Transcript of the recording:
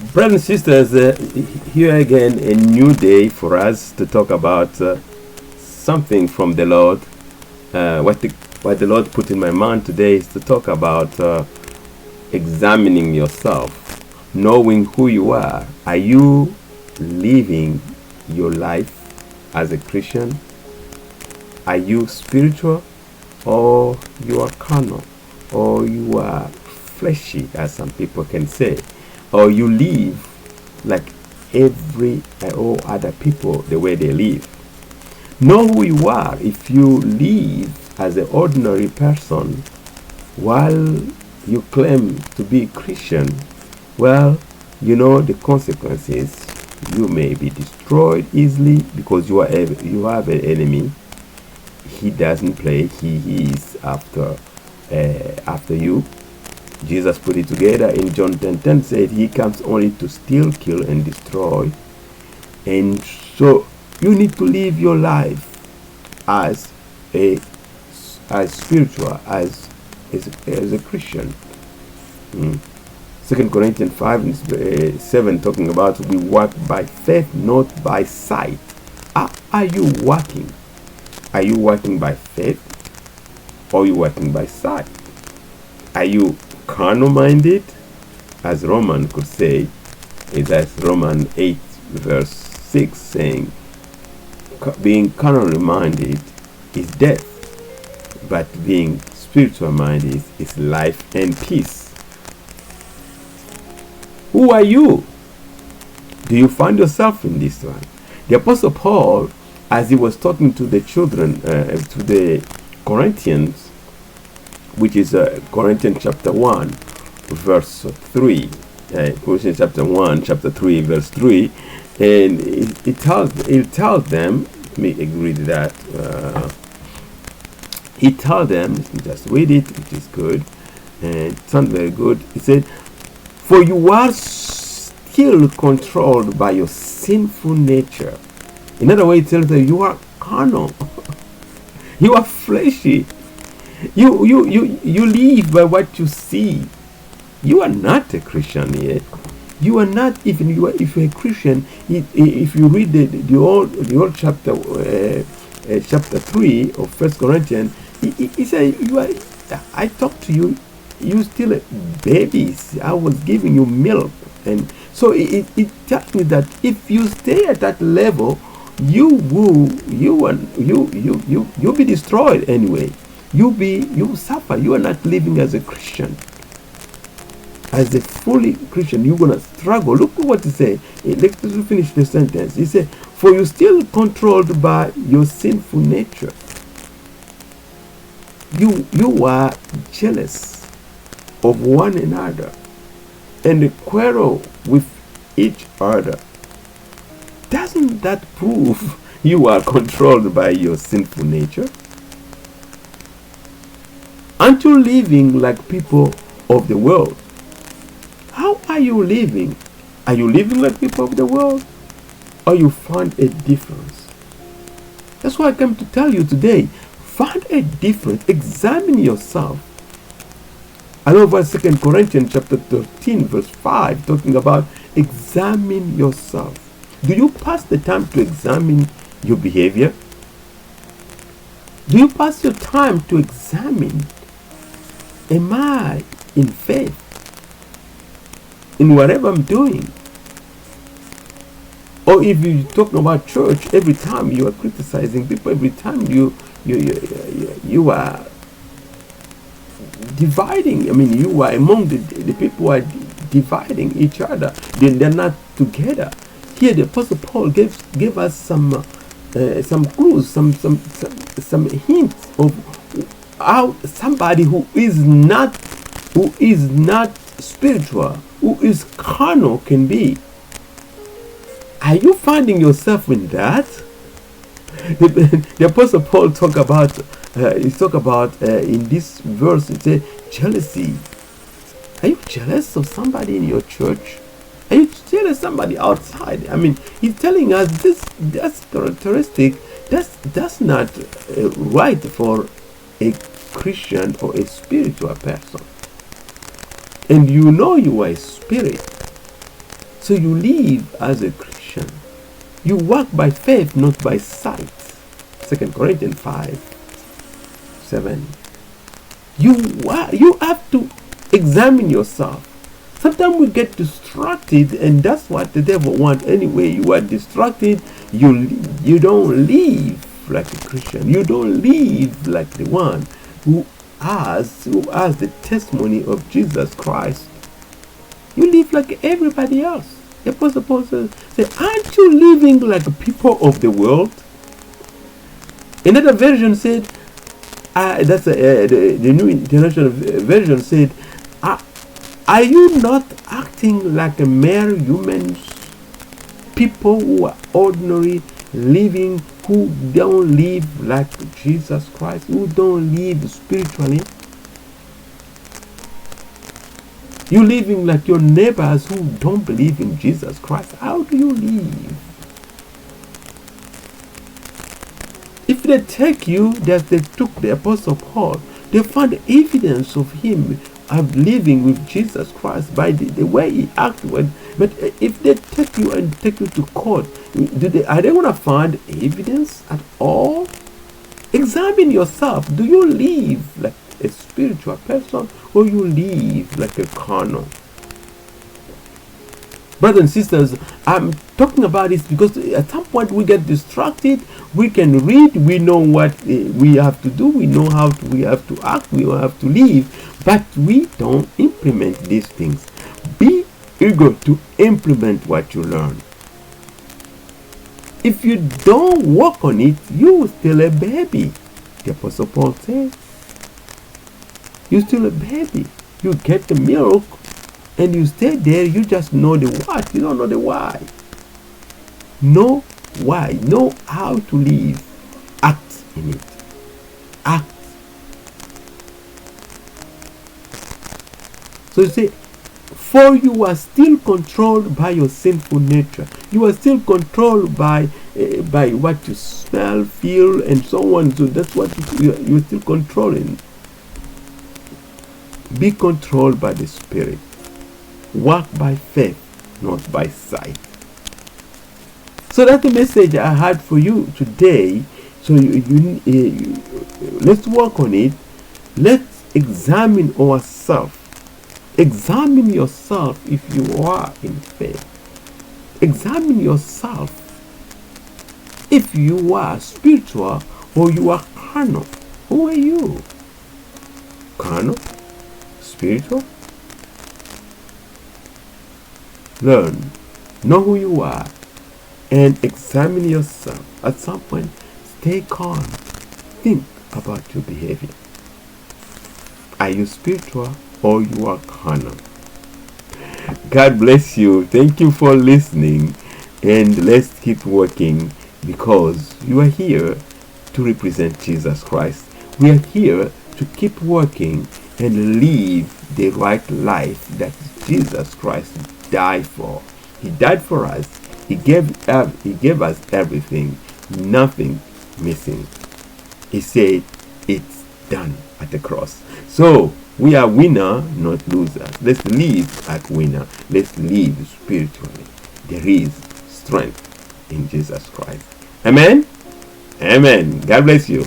Brothers and sisters, here again a new day for us to talk about something from the Lord. What the Lord put in my mind today is to talk about examining yourself, knowing who you are. Are you living your life as a Christian? Are you spiritual, or you are carnal, or you are fleshy, as some people can say, or you live like all other people the way they live? Know who you are. If you live as an ordinary person while you claim to be Christian, well, you know the consequences. You may be destroyed easily because you have an enemy. He doesn't play. He is after you. Jesus put it together in John 10:10, said he comes only to steal, kill, and destroy. And so you need to live your life as spiritual, as a Christian. 2 Corinthians 5:7 talking about we walk by faith, not by sight. Are you walking? Are you walking by faith, or are you walking by sight? Are you carnal minded, as Roman could say? That's Romans 8 verse 6 saying, being carnally minded is death, but being spiritual minded is life and peace. Who are you? Do you find yourself in this one? The Apostle Paul, as he was talking to the children, to the Corinthians, which is Corinthians chapter 1, verse 3. Corinthians chapter 1, chapter 3, verse 3. And it tells them, let me read that. He tells them, just read it, which is good. And it sounds very good. He said, for you are still controlled by your sinful nature. In other words, it tells you you are carnal. You are fleshy. You live by what you see. You are not a Christian yet. You are not, even if you're a Christian. If you read the old chapter, chapter 3 of 1 Corinthians, he said, I talked to you. You still babies. I was giving you milk, and so it tells me that if you stay at that level, you'll be destroyed anyway. You suffer. You are not living as a Christian. As a fully Christian, you're gonna struggle. Look at what he said. Let's finish the sentence. He said, "For you still controlled by your sinful nature. You are jealous of one another and quarrel with each other." Doesn't that prove you are controlled by your sinful nature? Aren't you living like people of the world? How are you living? Are you living like people of the world, or you find a difference? That's why I came to tell you today. Find a difference. Examine yourself. I love what 2 Corinthians chapter 13 verse 5 talking about examine yourself. Do you pass the time to examine your behavior? Do you pass your time to examine, am I in faith in whatever I'm doing? Or if you talk about church, every time you are criticizing people, every time you are dividing. I mean, you are among the people who are dividing each other. They're not together. Here, the Apostle Paul gave us some clues, some hints of how somebody who is not spiritual, who is carnal, can be. Are you finding yourself in that? The Apostle Paul talk about in this verse. It says jealousy. Are you jealous of somebody in your church? Are you jealous of somebody outside? I mean, he's telling us that's characteristic. That's not right for a Christian or a spiritual person. And you know you are a spirit. So you live as a Christian. You walk by faith, not by sight. 2 Corinthians 5:7. You have to examine yourself. Sometimes we get distracted, and that's what the devil wants anyway. You are distracted. You don't live like a Christian. You don't live like the one who has the testimony of Jesus Christ. You live like everybody else. The Apostle Paul says, aren't you living like people of the world? Another version said, the New International Version said, are you not acting like a mere humans? People who are ordinary, living, who don't live like Jesus Christ, who don't live spiritually? You living like your neighbors who don't believe in Jesus Christ. How do you live? If they take you, that they took the Apostle Paul, they found evidence of him of living with Jesus Christ by the way he acted. But if they take you and take you to court, are they going to find evidence at all? Examine yourself. Do you live like a spiritual person, or you live like a carnal? Brothers and sisters, I'm talking about this because at some point we get distracted. We can read, we know what we have to do, we know how we have to act, we have to live, but we don't implement these things. Be eager to implement what you learn. If you don't work on it, you're still a baby. The Apostle Paul says, you're still a baby. You get the milk and you stay there, you just know the what, you don't know the why. Know why, know how to live, act in it, act. So you say, for you are still controlled by your sinful nature. You are still controlled by what you smell, feel, and so on. So that's what you're still controlling. Be controlled by the Spirit. Walk by faith, not by sight. So that's the message I had for you today. So let's work on it. Let's examine ourselves. Examine yourself if you are in faith. Examine yourself if you are spiritual or you are carnal. Who are you? Carnal? Spiritual? Learn. Know who you are. And examine yourself. At some point, stay calm. Think about your behavior. Are you spiritual or you are carnal? God bless you. Thank you for listening. And let's keep working, because you are here to represent Jesus Christ. We are here to keep working and live the right life that Jesus Christ died for. He died for us. He gave us everything, nothing missing. He said it's done at the cross. So we are winner, not loser. Let's live like winner. Let's live spiritually. There is strength in Jesus Christ. Amen. Amen. God bless you.